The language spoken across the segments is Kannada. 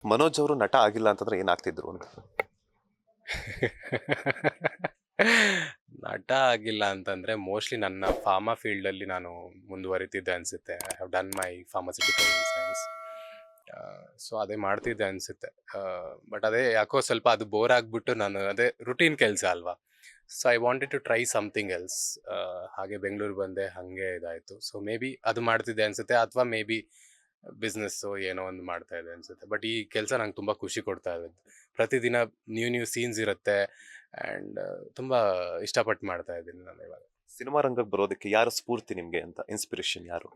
ಮನೋಜ್ ಅವರು ನಟ ಆಗಿಲ್ಲ ಅಂತಂದ್ರೆ ಏನಾಗ್ತಿದ್ರು ಅಂತ? ನಟ ಆಗಿಲ್ಲ ಅಂತಂದ್ರೆ ಮೋಸ್ಟ್ಲಿ ನನ್ನ ಫಾರ್ಮಾ ಫೀಲ್ಡಲ್ಲಿ ನಾನು ಮುಂದುವರಿತಿದ್ದೆ ಅನಿಸುತ್ತೆ. I have done my pharmaceutical science. So ಅದೇ ಮಾಡ್ತಿದ್ದೆ ಅನಿಸುತ್ತೆ. ಬಟ್ ಅದೇ ಯಾಕೋ ಸ್ವಲ್ಪ ಅದು ಬೋರ್ ಆಗಿಬಿಟ್ಟು ನಾನು ಅದೇ ರುಟೀನ್ ಕೆಲಸ ಅಲ್ವಾ. So I wanted to try something else. ಹಾಗೆ ಬೆಂಗಳೂರು ಬಂದೆ, ಹಾಗೆ ಇದಾಯಿತು. ಸೊ ಮೇ ಬಿ ಅದು ಮಾಡ್ತಿದ್ದೆ ಅನಿಸುತ್ತೆ, ಅಥವಾ ಮೇ ಬಿ ಬಿಸ್ನೆಸ್ಸು ಏನೋ ಒಂದು ಮಾಡ್ತಾ ಇದೆ ಅನಿಸುತ್ತೆ. ಬಟ್ ಈ ಕೆಲಸ ನಂಗೆ ತುಂಬ ಖುಷಿ ಕೊಡ್ತಾ ಇದೆ. ಪ್ರತಿದಿನ ನ್ಯೂ ಸೀನ್ಸ್ ಇರುತ್ತೆ ಆ್ಯಂಡ್ ತುಂಬ ಇಷ್ಟಪಟ್ಟು ಮಾಡ್ತಾ ಇದ್ದೀನಿ ನಾನು ಇವಾಗ. ಸಿನಿಮಾ ರಂಗಕ್ಕೆ ಬರೋದಕ್ಕೆ ಯಾರು ಸ್ಫೂರ್ತಿ ನಿಮ್ಗೆ ಅಂತ? ಇನ್ಸ್ಪಿರೇಷನ್ ಯಾರು?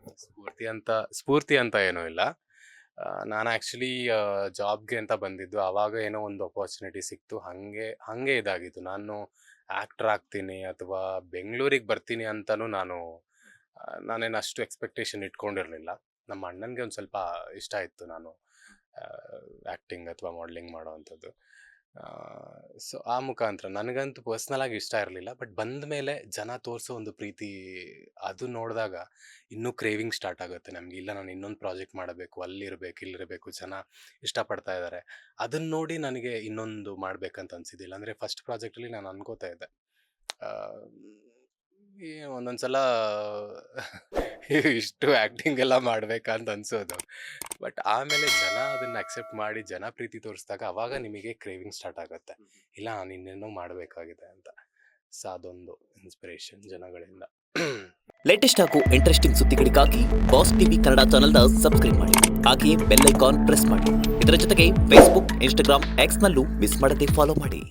ಸ್ಫೂರ್ತಿ ಅಂತ ಏನೂ ಇಲ್ಲ. ನಾನು ಆ್ಯಕ್ಚುಲಿ ಜಾಬ್ಗೆ ಅಂತ ಬಂದಿದ್ದು. ಆವಾಗ ಏನೋ ಒಂದು ಅಪಾರ್ಚುನಿಟಿ ಸಿಕ್ತು, ಹಾಗೆ ಇದಾಗಿತ್ತು. ನಾನು ಆ್ಯಕ್ಟ್ರ್ ಆಗ್ತೀನಿ ಅಥವಾ ಬೆಂಗಳೂರಿಗೆ ಬರ್ತೀನಿ ಅಂತಲೂ ನಾನೇನು ಅಷ್ಟು ಎಕ್ಸ್ಪೆಕ್ಟೇಷನ್ ಇಟ್ಕೊಂಡಿರಲಿಲ್ಲ. ನಮ್ಮ ಅಣ್ಣನಿಗೆ ಒಂದು ಸ್ವಲ್ಪ ಇಷ್ಟ ಇತ್ತು ನಾನು ಆ್ಯಕ್ಟಿಂಗ್ ಅಥವಾ ಮಾಡಲಿಂಗ್ ಮಾಡೋ ಅಂಥದ್ದು. ಸೊ ಆ ಮುಖಾಂತರ ನನಗಂತೂ ಪರ್ಸ್ನಲಾಗಿ ಇಷ್ಟ ಇರಲಿಲ್ಲ. ಬಟ್ ಬಂದ ಮೇಲೆ ಜನ ತೋರಿಸೋ ಒಂದು ಪ್ರೀತಿ ಅದು ನೋಡಿದಾಗ ಇನ್ನೂ ಕ್ರೇವಿಂಗ್ ಸ್ಟಾರ್ಟ್ ಆಗುತ್ತೆ ನಮಗೆ. ಇಲ್ಲ, ನಾನು ಇನ್ನೊಂದು ಪ್ರಾಜೆಕ್ಟ್ ಮಾಡಬೇಕು, ಅಲ್ಲಿರಬೇಕು, ಇಲ್ಲಿರಬೇಕು, ಜನ ಇಷ್ಟಪಡ್ತಾ ಇದ್ದಾರೆ. ಅದನ್ನು ನೋಡಿ ನನಗೆ ಇನ್ನೊಂದು ಮಾಡಬೇಕಂತ ಅನಿಸಿದ್ದಿಲ್ಲ. ಅಂದರೆ ಫಸ್ಟ್ ಪ್ರಾಜೆಕ್ಟಲ್ಲಿ ನಾನು ಅನ್ಕೋತಾ ಇದ್ದೆ, ಒಂದೊಂದು ಸಲ ಇಷ್ಟು ಆ್ಯಕ್ಟಿಂಗ್ ಎಲ್ಲ ಮಾಡಬೇಕಾ ಅಂತ ಅನಿಸೋದು. ಬಟ್ ಆಮೇಲೆ ಜನ ಅದನ್ನು ಅಕ್ಸೆಪ್ಟ್ ಮಾಡಿ ಜನ ಪ್ರೀತಿ ತೋರಿಸಿದಾಗ ಅವಾಗ ನಿಮಗೆ ಕ್ರೇವಿಂಗ್ ಸ್ಟಾರ್ಟ್ ಆಗುತ್ತೆ. ಇಲ್ಲ, ನಾನು ಇನ್ನೇನೋ ಮಾಡಬೇಕಾಗಿದೆ ಅಂತ. ಸೊ ಅದೊಂದು ಇನ್ಸ್ಪಿರೇಷನ್ ಜನಗಳಿಂದ. ಲೇಟೆಸ್ಟ್ ಹಾಗೂ ಇಂಟ್ರೆಸ್ಟಿಂಗ್ ಸುದ್ದಿಗಳಿಗಾಗಿ ಬಾಸ್ ಟಿವಿ ಕನ್ನಡ ಚಾನೆಲ್ನ ಸಬ್ಸ್ಕ್ರೈಬ್ ಮಾಡಿ. ಹಾಗೆಯೇ ಬೆಲ್ ಐಕಾನ್ ಪ್ರೆಸ್ ಮಾಡಿ. ಇದರ ಜೊತೆಗೆ ಫೇಸ್ಬುಕ್, ಇನ್ಸ್ಟಾಗ್ರಾಮ್, ಎಕ್ಸ್ನಲ್ಲೂ ಮಿಸ್ ಮಾಡದೆ ಫಾಲೋ ಮಾಡಿ.